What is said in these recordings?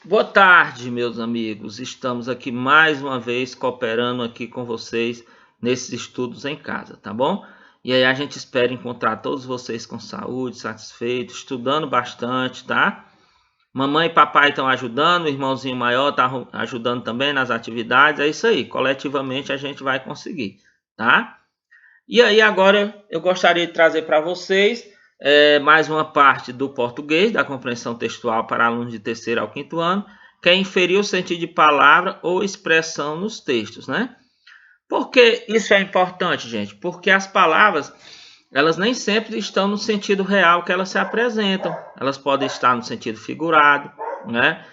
Boa tarde, meus amigos. Estamos aqui mais uma vez cooperando aqui com vocês nesses estudos em casa, tá bom? E aí a gente espera encontrar todos vocês com saúde, satisfeitos, estudando bastante, tá? Mamãe e papai estão ajudando, o irmãozinho maior está ajudando também nas atividades. É isso aí, coletivamente a gente vai conseguir, tá? E aí agora eu gostaria de trazer para vocês mais uma parte do português, da compreensão textual para alunos de terceiro ao quinto ano, que é inferir o sentido de palavra ou expressão nos textos, né? Por que isso é importante, gente? Porque as palavras, elas nem sempre estão no sentido real que elas se apresentam. Elas podem estar no sentido figurado, né?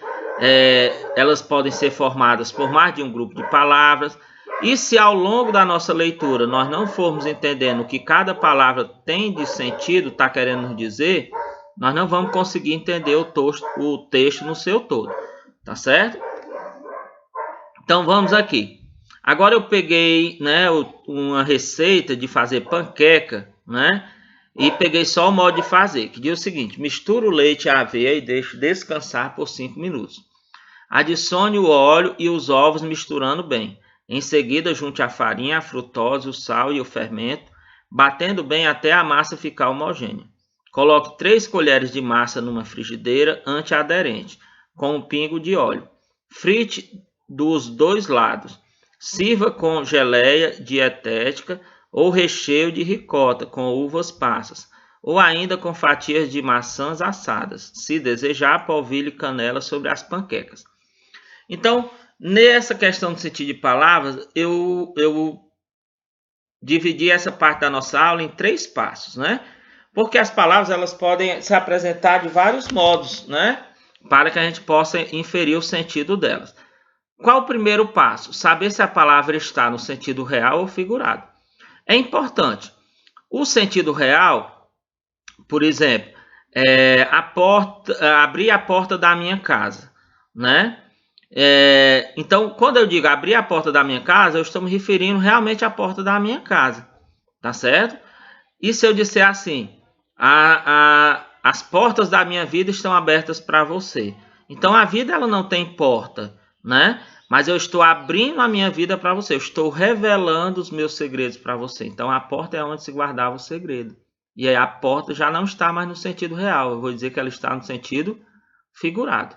Elas podem ser formadas por mais de um grupo de palavras. E se ao longo da nossa leitura nós não formos entendendo o que cada palavra tem de sentido, está querendo nos dizer, nós não vamos conseguir entender o texto no seu todo, tá certo? Então vamos aqui. Agora eu peguei, né, uma receita de fazer panqueca, né? E peguei só o modo de fazer, que diz o seguinte: misture o leite e a aveia e deixe descansar por 5 minutos. Adicione o óleo e os ovos misturando bem. Em seguida, junte a farinha, a frutose, o sal e o fermento, batendo bem até a massa ficar homogênea. Coloque 3 colheres de massa numa frigideira antiaderente, com um pingo de óleo. Frite dos dois lados. Sirva com geleia dietética ou recheio de ricota com uvas passas, ou ainda com fatias de maçãs assadas. Se desejar, polvilhe canela sobre as panquecas. Então, nessa questão do sentido de palavras, eu dividi essa parte da nossa aula em 3 passos, né? Porque as palavras elas podem se apresentar de vários modos, né? Para que a gente possa inferir o sentido delas. Qual o primeiro passo? Saber se a palavra está no sentido real ou figurado. É importante. O sentido real, por exemplo, abrir a porta da minha casa, né? Então, quando eu digo abrir a porta da minha casa, eu estou me referindo realmente à porta da minha casa, tá certo? E se eu disser assim, as portas da minha vida estão abertas para você. Então, a vida ela não tem porta, né? Mas eu estou abrindo a minha vida para você, eu estou revelando os meus segredos para você. Então, a porta é onde se guardava o segredo. E aí a porta já não está mais no sentido real, eu vou dizer que ela está no sentido figurado,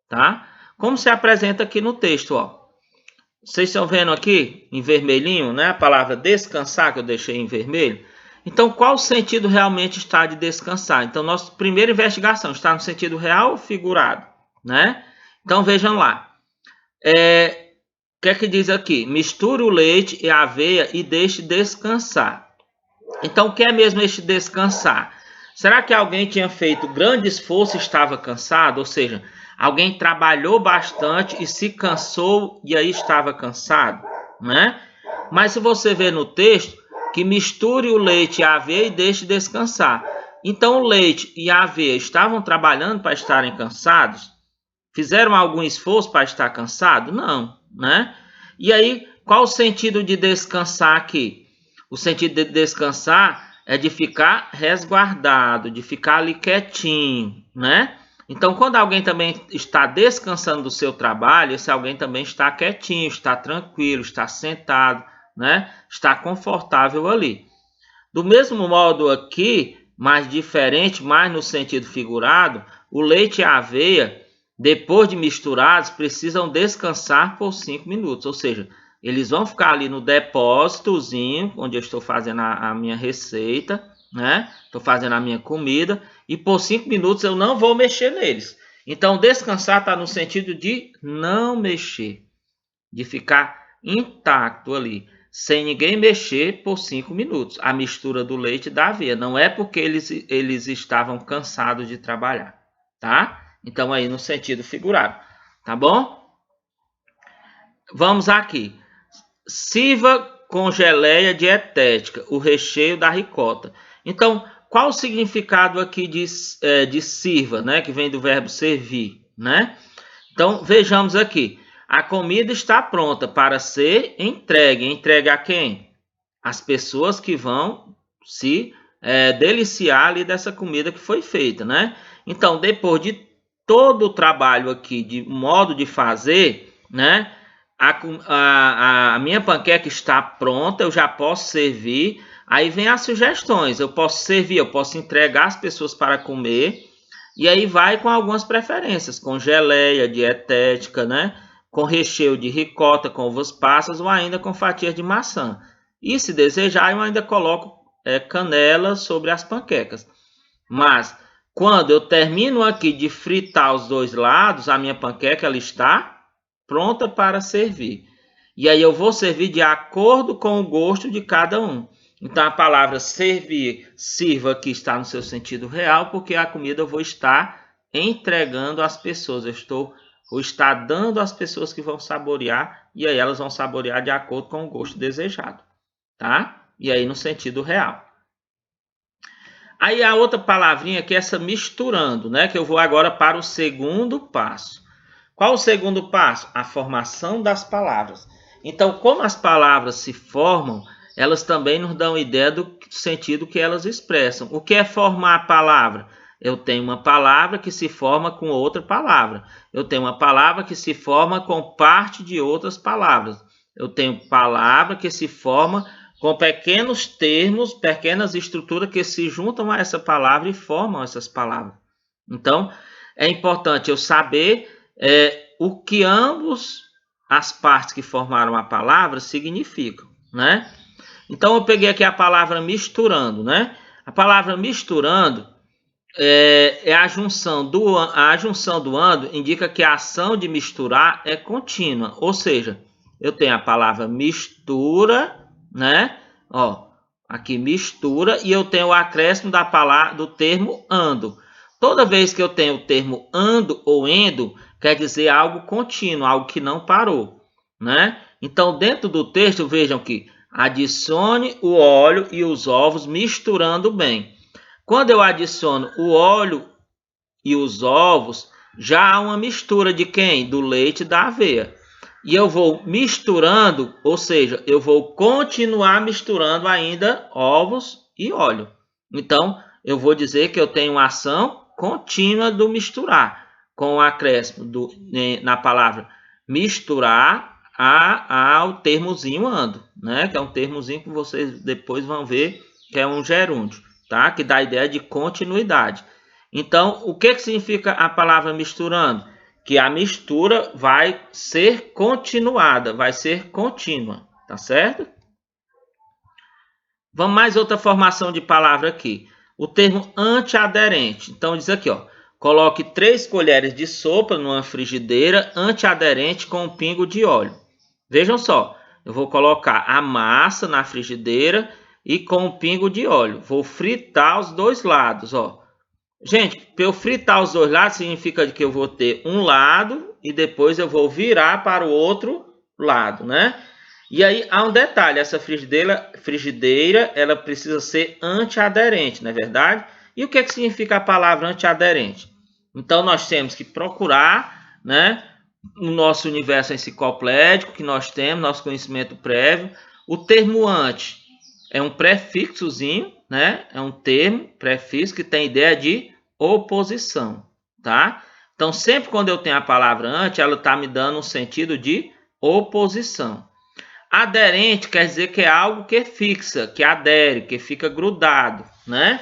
tá? Como se apresenta aqui no texto, ó. Vocês estão vendo aqui em vermelhinho, né? A palavra descansar que eu deixei em vermelho. Então, qual o sentido realmente está de descansar? Então, nossa primeira investigação está no sentido real ou figurado, né? Então, vejam lá. O que é que diz aqui? Misture o leite e a aveia e deixe descansar. Então, o que é mesmo este descansar? Será que alguém tinha feito grande esforço e estava cansado? Ou seja, alguém trabalhou bastante e se cansou e aí estava cansado, né? Mas se você ver no texto, que misture o leite e a aveia e deixe descansar. Então o leite e a aveia estavam trabalhando para estarem cansados? Fizeram algum esforço para estar cansado? Não, né? E aí, qual o sentido de descansar aqui? O sentido de descansar é de ficar resguardado, de ficar ali quietinho, né? Então, quando alguém também está descansando do seu trabalho, esse alguém também está quietinho, está tranquilo, está sentado, né? Está confortável ali. Do mesmo modo aqui, mas diferente, mais no sentido figurado, o leite e a aveia, depois de misturados, precisam descansar por 5 minutos. Ou seja, eles vão ficar ali no depósitozinho, onde eu estou fazendo a minha receita, né? Estou fazendo a minha comida, e por 5 minutos eu não vou mexer neles. Então, descansar está no sentido de não mexer, de ficar intacto ali, sem ninguém mexer por 5 minutos. A mistura do leite e da aveia. Não é porque eles estavam cansados de trabalhar, tá? Então, aí no sentido figurado, tá bom? Vamos aqui. Sirva com geleia dietética, o recheio da ricota. Então, qual o significado aqui de sirva, né? Que vem do verbo servir, né? Então, vejamos aqui. A comida está pronta para ser entregue. Entregue a quem? As pessoas que vão se deliciar ali dessa comida que foi feita, né? Então, depois de todo o trabalho aqui de modo de fazer, né? A minha panqueca está pronta, eu já posso servir. Aí vem as sugestões, eu posso servir, eu posso entregar as pessoas para comer. E aí vai com algumas preferências, com geleia, dietética, né? Com recheio de ricota, com uvas passas ou ainda com fatias de maçã. E se desejar, eu ainda coloco canela sobre as panquecas. Mas quando eu termino aqui de fritar os dois lados, a minha panqueca ela está pronta para servir. E aí eu vou servir de acordo com o gosto de cada um. Então a palavra servir, sirva aqui está no seu sentido real, porque a comida eu vou estar entregando às pessoas. Vou estar dando às pessoas que vão saborear, e aí elas vão saborear de acordo com o gosto desejado, tá? E aí no sentido real. Aí a outra palavrinha que é essa misturando, né? Que eu vou agora para o segundo passo. Qual o segundo passo? A formação das palavras. Então, como as palavras se formam, elas também nos dão ideia do sentido que elas expressam. O que é formar a palavra? Eu tenho uma palavra que se forma com outra palavra. Eu tenho uma palavra que se forma com parte de outras palavras. Eu tenho palavra que se forma com pequenos termos, pequenas estruturas que se juntam a essa palavra e formam essas palavras. Então, é importante eu saber o que ambos as partes que formaram a palavra significam, né? Então, eu peguei aqui a palavra misturando, né? A palavra misturando é a junção do ando indica que a ação de misturar é contínua, ou seja, eu tenho a palavra mistura, né? Ó, aqui mistura e eu tenho o acréscimo da palavra do termo ando. Toda vez que eu tenho o termo ando ou endo, quer dizer algo contínuo, algo que não parou, né? Então, dentro do texto, vejam que adicione o óleo e os ovos misturando bem. Quando eu adiciono o óleo e os ovos, já há uma mistura de quem? Do leite e da aveia. E eu vou misturando, ou seja, eu vou continuar misturando ainda ovos e óleo. Então, eu vou dizer que eu tenho uma ação contínua do misturar, com o acréscimo na palavra misturar ao termozinho ando, né? Que é um termozinho que vocês depois vão ver que é um gerúndio, tá? Que dá a ideia de continuidade. Então, o que significa a palavra misturando? Que a mistura vai ser continuada, vai ser contínua, tá certo? Vamos mais outra formação de palavra aqui. O termo antiaderente. Então, diz aqui, ó. Coloque 3 colheres de sopa numa frigideira antiaderente com um pingo de óleo. Vejam só, eu vou colocar a massa na frigideira e com um pingo de óleo. Vou fritar os dois lados, ó. Gente, para eu fritar os dois lados significa que eu vou ter um lado e depois eu vou virar para o outro lado, né? E aí há um detalhe, essa frigideira ela precisa ser antiaderente, não é verdade? E o que significa a palavra antiaderente? Então nós temos que procurar, né, no nosso universo enciclopédico que nós temos, nosso conhecimento prévio, o termo anti é um prefixozinho, né? É um termo, prefixo que tem ideia de oposição, tá? Então, sempre quando eu tenho a palavra anti, ela está me dando um sentido de oposição. Aderente quer dizer que é algo que fixa, que adere, que fica grudado, né?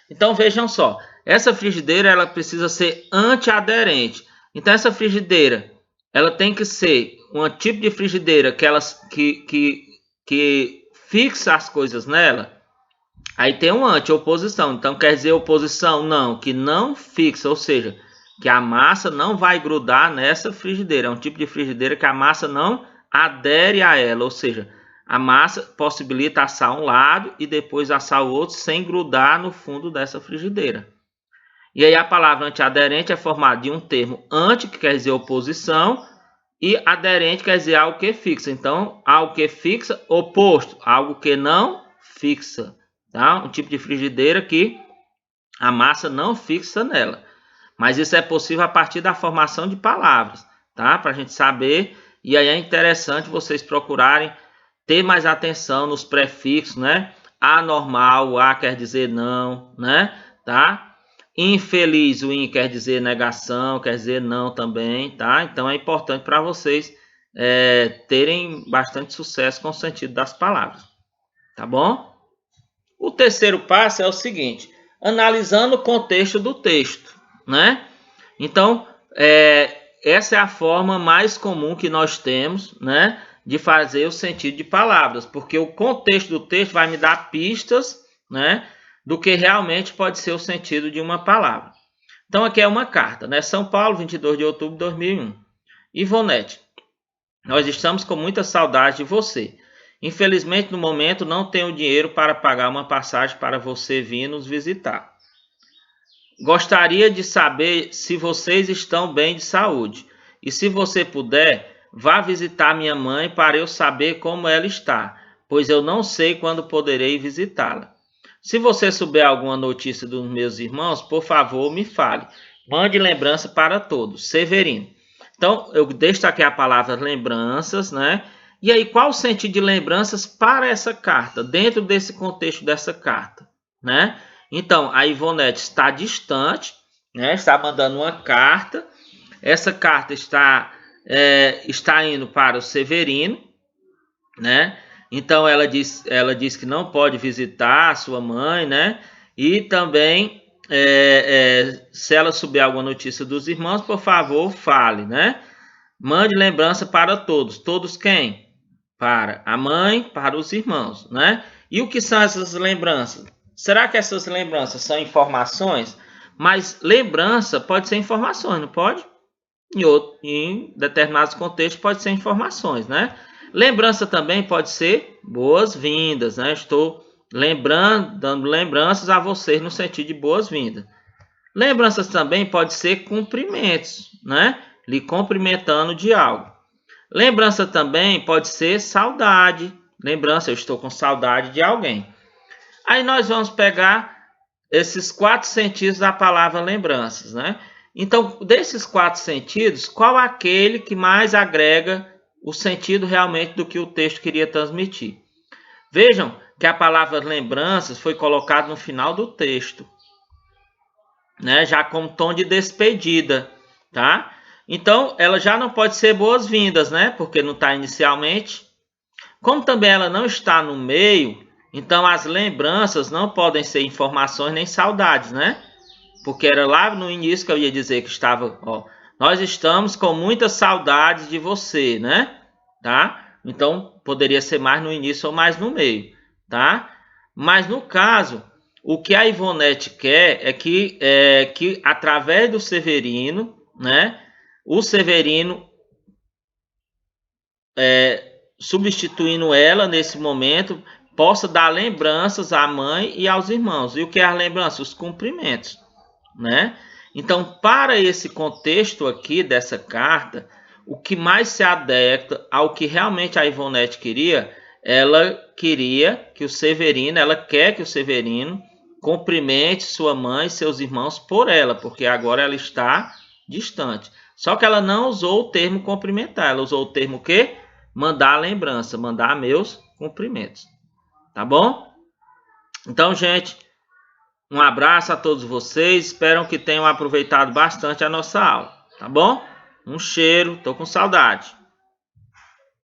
Então, vejam só, essa frigideira ela precisa ser antiaderente. Então, essa frigideira ela tem que ser um tipo de frigideira que fixa as coisas nela. Aí tem um anti-oposição. Então, quer dizer oposição? Não, que não fixa, ou seja, que a massa não vai grudar nessa frigideira. É um tipo de frigideira que a massa não adere a ela, ou seja, a massa possibilita assar um lado e depois assar o outro sem grudar no fundo dessa frigideira. E aí a palavra antiaderente é formada de um termo anti, que quer dizer oposição, e aderente quer dizer algo que fixa. Então, algo que fixa, oposto, algo que não fixa. Tá? Um tipo de frigideira que a massa não fixa nela. Mas isso é possível a partir da formação de palavras, tá? Para a gente saber. E aí é interessante vocês procurarem ter mais atenção nos prefixos, né? Anormal, a quer dizer não, né? Tá? Infeliz, o in quer dizer negação, quer dizer não também, tá? Então é importante para vocês terem bastante sucesso com o sentido das palavras, tá bom? O terceiro passo é o seguinte, analisando o contexto do texto, né? Então, essa é a forma mais comum que nós temos, né, de fazer o sentido de palavras, porque o contexto do texto vai me dar pistas, né, do que realmente pode ser o sentido de uma palavra. Então, aqui é uma carta, né? São Paulo, 22 de outubro de 2001. Ivonete, nós estamos com muita saudade de você. Infelizmente, no momento, não tenho dinheiro para pagar uma passagem para você vir nos visitar. Gostaria de saber se vocês estão bem de saúde. E se você puder, vá visitar minha mãe para eu saber como ela está, pois eu não sei quando poderei visitá-la. Se você souber alguma notícia dos meus irmãos, por favor, me fale. Mande lembrança para todos. Severino. Então, eu deixo aqui a palavra lembranças, né? E aí, qual o sentido de lembranças para essa carta, dentro desse contexto dessa carta, né? Então, a Ivonete está distante, né? Está mandando uma carta. Essa carta está indo para o Severino, né? Então, ela diz que não pode visitar a sua mãe, né? E também, se ela souber alguma notícia dos irmãos, por favor, fale, né? Mande lembrança para todos. Todos quem? Para a mãe, para os irmãos, né? E o que são essas lembranças? Será que essas lembranças são informações? Mas lembrança pode ser informações, não pode? Em determinados contextos pode ser informações, né? Lembrança também pode ser boas-vindas, né? Estou lembrando, dando lembranças a vocês no sentido de boas-vindas. Lembranças também pode ser cumprimentos, né? Lhe cumprimentando de algo. Lembrança também pode ser saudade. Lembrança, eu estou com saudade de alguém. Aí nós vamos pegar esses 4 sentidos da palavra lembranças, né? Então, desses 4 sentidos, qual aquele que mais agrega o sentido realmente do que o texto queria transmitir? Vejam que a palavra lembranças foi colocada no final do texto, né? Já como tom de despedida, tá? Então, ela já não pode ser boas-vindas, né? Porque não está inicialmente. Como também ela não está no meio, então as lembranças não podem ser informações nem saudades, né? Porque era lá no início que eu ia dizer que estava, ó, nós estamos com muitas saudades de você, né? Tá? Então, poderia ser mais no início ou mais no meio, tá? Mas no caso, o que a Ivonete quer é que através do Severino, né? O Severino, substituindo ela nesse momento, possa dar lembranças à mãe e aos irmãos. E o que é as lembranças? Os cumprimentos, né? Então, para esse contexto aqui dessa carta, o que mais se adequa ao que realmente a Ivonete queria, ela queria que o Severino, ela quer que o Severino cumprimente sua mãe e seus irmãos por ela, porque agora ela está distante. Só que ela não usou o termo cumprimentar, ela usou o termo o quê? Mandar lembrança, mandar meus cumprimentos. Tá bom? Então, gente, um abraço a todos vocês. Espero que tenham aproveitado bastante a nossa aula. Tá bom? Um cheiro, tô com saudade.